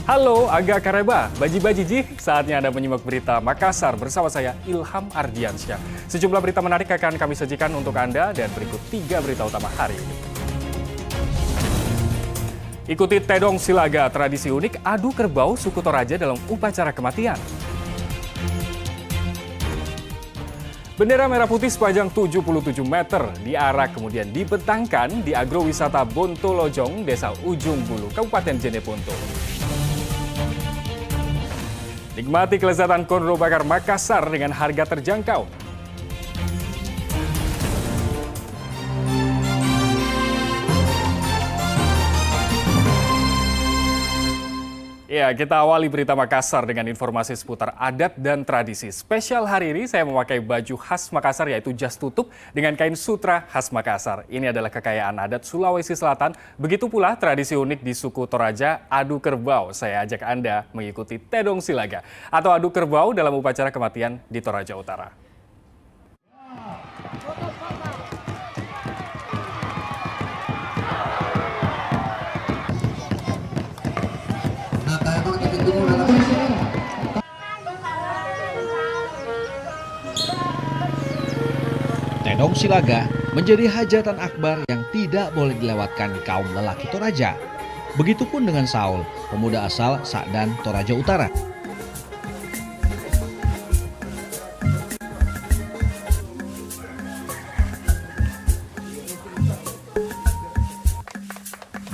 Halo, Aga Kareba, Baji-Baji Ji, saatnya Anda menyimak berita Makassar bersama saya Ilham Ardiansyah. Sejumlah berita menarik akan kami sajikan untuk Anda dan berikut 3 berita utama hari ini. Ikuti Tedong Silaga, tradisi unik adu kerbau suku Toraja dalam upacara kematian. Bendera merah putih sepanjang 77 meter diarak kemudian dibentangkan di agrowisata Bontolojong, Desa Ujung Bulu, Kabupaten Jeneponto. Nikmati kelezatan konro bakar Makassar dengan harga terjangkau. Ya, kita awali berita Makassar dengan informasi seputar adat dan tradisi. Spesial hari ini saya memakai baju khas Makassar yaitu jas tutup dengan kain sutra khas Makassar. Ini adalah kekayaan adat Sulawesi Selatan. Begitu pula tradisi unik di suku Toraja, adu kerbau. Saya ajak Anda mengikuti Tedong Silaga atau adu kerbau dalam upacara kematian di Toraja Utara. Tedong Silaga menjadi hajatan akbar yang tidak boleh dilewatkan kaum lelaki Toraja. Begitupun dengan Saul, pemuda asal Sakdan, Toraja Utara.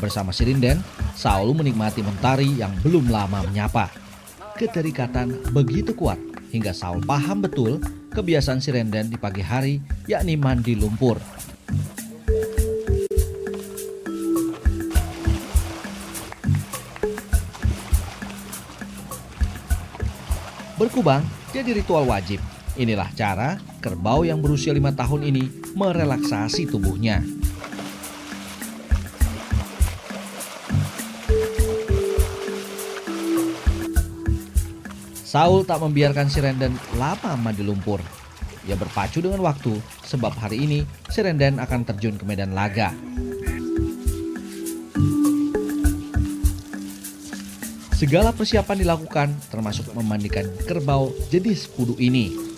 Bersama Sirinden, Saul menikmati mentari yang belum lama menyapa. Keterikatan begitu kuat hingga Saul paham betul kebiasaan Sirinden di pagi hari, yakni mandi lumpur. Berkubang jadi ritual wajib. Inilah cara kerbau yang berusia 5 tahun ini merelaksasi tubuhnya. Saul tak membiarkan Sirinden lama mandi lumpur. Ia berpacu dengan waktu sebab hari ini Sirinden akan terjun ke medan laga. Segala persiapan dilakukan termasuk memandikan kerbau jenis kudu ini.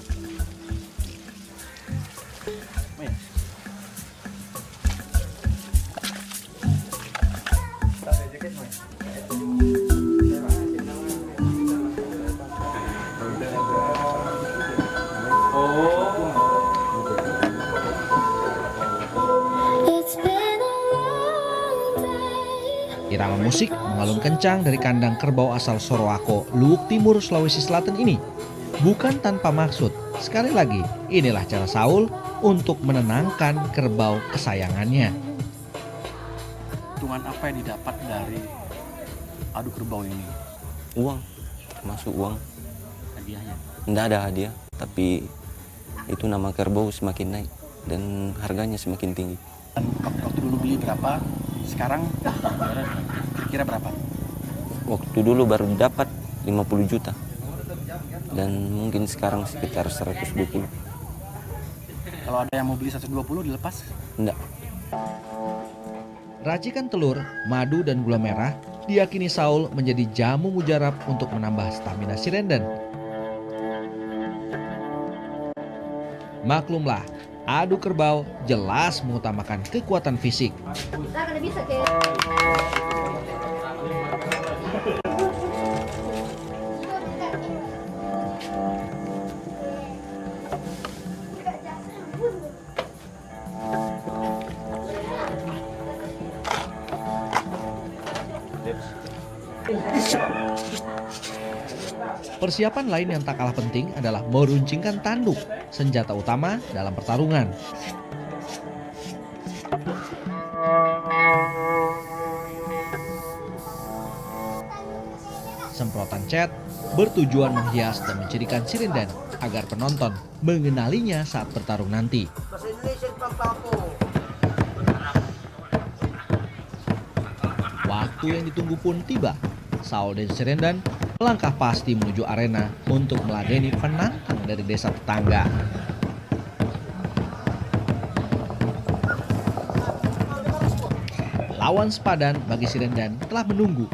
Irama musik mengalun kencang dari kandang kerbau asal Soroako, Luwuk Timur, Sulawesi Selatan ini. Bukan tanpa maksud, sekali lagi inilah cara Saul untuk menenangkan kerbau kesayangannya. Keuntungan apa yang didapat dari adu kerbau ini? Uang, masuk uang. Hadiahnya? Tidak ada hadiah, tapi itu nama kerbau semakin naik dan harganya semakin tinggi. Dan waktu dulu beli berapa? Sekarang kira-kira berapa? Waktu dulu baru dapat 50 juta dan mungkin sekarang sekitar 120. Kalau ada yang mau beli 120 dilepas? Enggak. Racikan telur, madu, dan gula merah diyakini Saul menjadi jamu mujarab untuk menambah stamina Sirinden. Maklumlah, adu kerbau jelas mengutamakan kekuatan fisik. Persiapan lain yang tak kalah penting adalah meruncingkan tanduk, senjata utama dalam pertarungan. Semprotan cat bertujuan menghias dan mencirikan Sirinden agar penonton mengenalinya saat bertarung nanti. Waktu yang ditunggu pun tiba. Saul dan Sirinden melangkah pasti menuju arena untuk meladeni penantang dari desa tetangga. Lawan sepadan bagi Sirinden telah menunggu.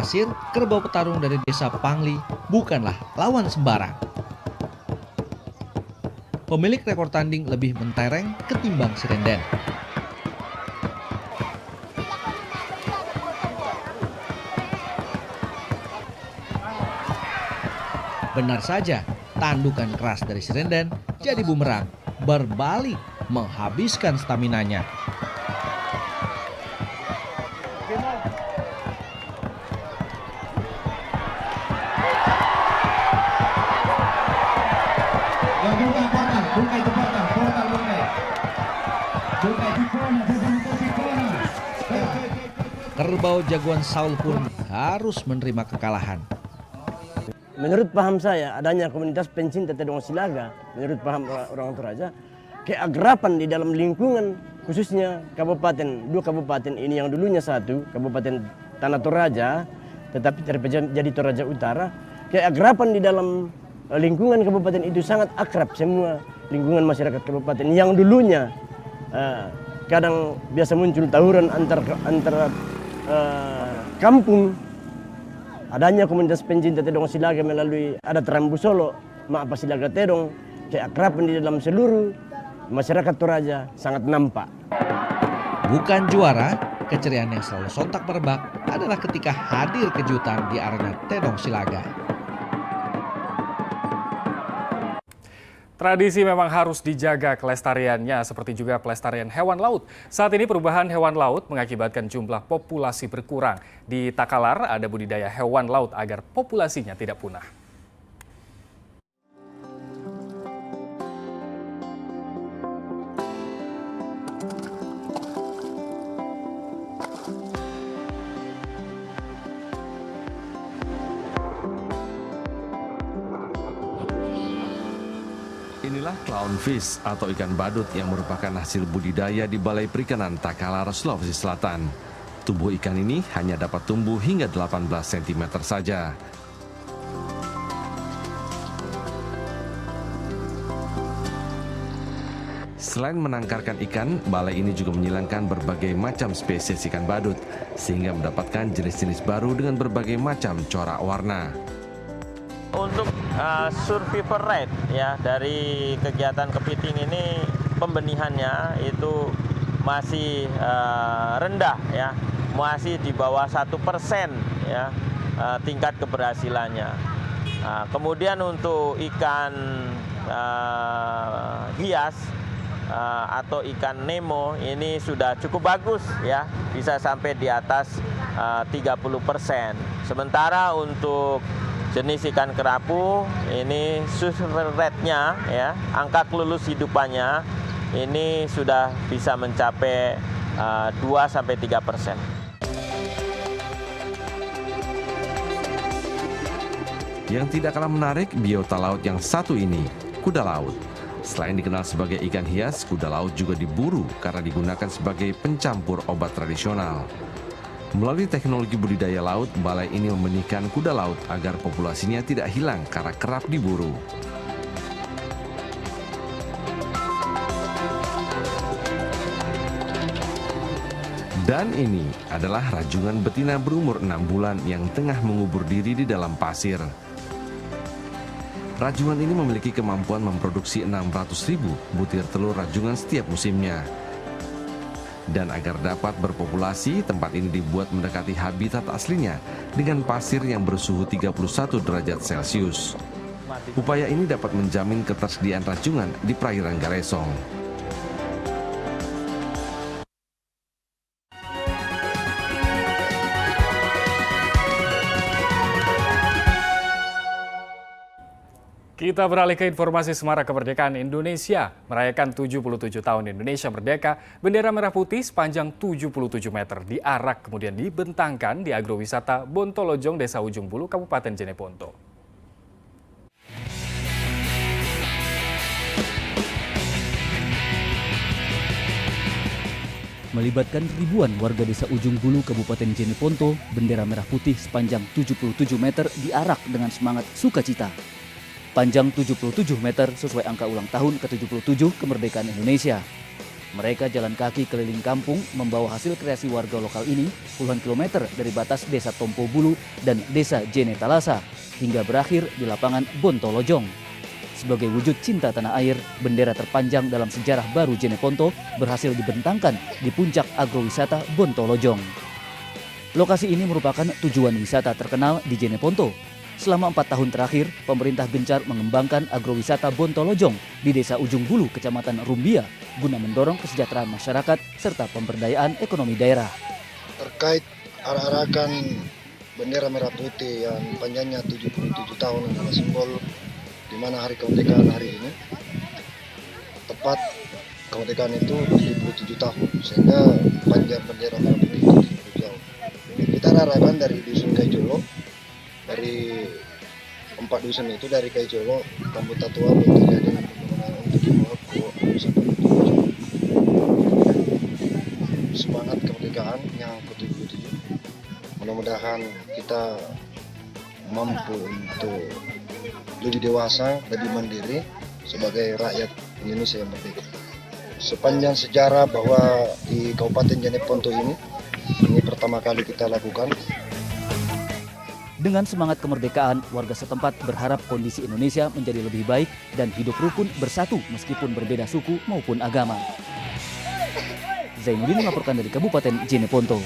pasir, kerbau petarung dari desa Pangli bukanlah lawan sembarang. Pemilik rekor tanding lebih mentereng ketimbang Sirenden. Benar saja, tandukan keras dari Sirenden jadi bumerang, berbalik menghabiskan staminanya. Kerbau jagoan Saul pun harus menerima kekalahan. Menurut paham saya, adanya komunitas pencinta Tedong Silaga, menurut paham orang Toraja, keagrapan di dalam lingkungan khususnya dua kabupaten ini yang dulunya satu, Kabupaten Tanah Toraja, tetapi jadi Toraja Utara, keagrapan di dalam lingkungan kabupaten itu sangat akrab semua lingkungan masyarakat kabupaten yang dulunya kadang biasa muncul tawuran antara kampung. Adanya komunitas pencinta Tedong Silaga melalui adat Rambu Solo, Maapa Silaga Tedong, keakraban di dalam seluruh masyarakat Toraja sangat nampak. Bukan juara, keceriaan yang selalu sontak merebak adalah ketika hadir kejutan di arena Tedong Silaga. Tradisi memang harus dijaga kelestariannya, seperti juga kelestarian hewan laut. Saat ini perubahan hewan laut mengakibatkan jumlah populasi berkurang. Di Takalar ada budidaya hewan laut agar populasinya tidak punah. Inilah clownfish atau ikan badut yang merupakan hasil budidaya di Balai Perikanan Takalar, Sulawesi Selatan. Tubuh ikan ini hanya dapat tumbuh hingga 18 cm saja. Selain menangkarkan ikan, balai ini juga menyilangkan berbagai macam spesies ikan badut, sehingga mendapatkan jenis-jenis baru dengan berbagai macam corak warna. Untuk survivor rate ya dari kegiatan kepiting ini, pembenihannya itu masih rendah ya, masih di bawah 1% ya tingkat keberhasilannya. Kemudian untuk ikan hias atau ikan Nemo ini sudah cukup bagus ya, bisa sampai di atas 30%. Sementara untuk jenis ikan kerapu ini survival rate-nya ya, angka kelulus hidupannya ini sudah bisa mencapai 2-3%. Yang tidak kalah menarik, biota laut yang satu ini, kuda laut. Selain dikenal sebagai ikan hias, kuda laut juga diburu karena digunakan sebagai pencampur obat tradisional. Melalui teknologi budidaya laut, balai ini membenihkan kuda laut agar populasinya tidak hilang karena kerap diburu. Dan ini adalah rajungan betina berumur 6 bulan yang tengah mengubur diri di dalam pasir. Rajungan ini memiliki kemampuan memproduksi 600.000 butir telur rajungan setiap musimnya. Dan agar dapat berpopulasi, tempat ini dibuat mendekati habitat aslinya dengan pasir yang bersuhu 31 derajat Celcius. Upaya ini dapat menjamin ketersediaan rajungan di perairan Garesong. Kita beralih ke informasi Semarak Kemerdekaan Indonesia. Merayakan 77 tahun Indonesia Merdeka, bendera merah putih sepanjang 77 meter diarak kemudian dibentangkan di agrowisata Bontolojong, Desa Ujung Bulu, Kabupaten Jeneponto. Melibatkan ribuan warga Desa Ujung Bulu, Kabupaten Jeneponto, bendera merah putih sepanjang 77 meter diarak dengan semangat sukacita. Panjang 77 meter sesuai angka ulang tahun ke-77 kemerdekaan Indonesia. Mereka jalan kaki keliling kampung membawa hasil kreasi warga lokal ini puluhan kilometer dari batas Desa Tompo Bulu dan Desa Jene Talasa hingga berakhir di lapangan Bontolojong. Sebagai wujud cinta tanah air, bendera terpanjang dalam sejarah baru Jeneponto berhasil dibentangkan di puncak agrowisata Bontolojong. Lokasi ini merupakan tujuan wisata terkenal di Jeneponto. Selama 4 tahun terakhir, pemerintah gencar mengembangkan agrowisata Bontolojong di Desa Ujung Bulu, Kecamatan Rumbia, guna mendorong kesejahteraan masyarakat serta pemberdayaan ekonomi daerah. Terkait arak-arakan bendera merah putih yang panjangnya 77 tahun adalah simbol di mana hari kemerdekaan hari ini, tepat kemerdekaan itu 77 tahun, sehingga panjang bendera merah putih itu 77 tahun. Kita arahkan dari Dusun Kaijolo, dari 4 dusun itu, dari Kaijolo, Rambut Tatua, Bentuknya dengan pembangunan untuk dibawa ke wisata Bontolojong. Semangat kemerdekaan yang ke-77. Mudah-mudahan kita mampu untuk lebih dewasa, lebih mandiri sebagai rakyat Indonesia yang merdeka. Sepanjang sejarah bahwa di Kabupaten Jeneponto ini pertama kali kita lakukan. Dengan semangat kemerdekaan, warga setempat berharap kondisi Indonesia menjadi lebih baik dan hidup rukun bersatu meskipun berbeda suku maupun agama. Zainuddin melaporkan dari Kabupaten Jeneponto.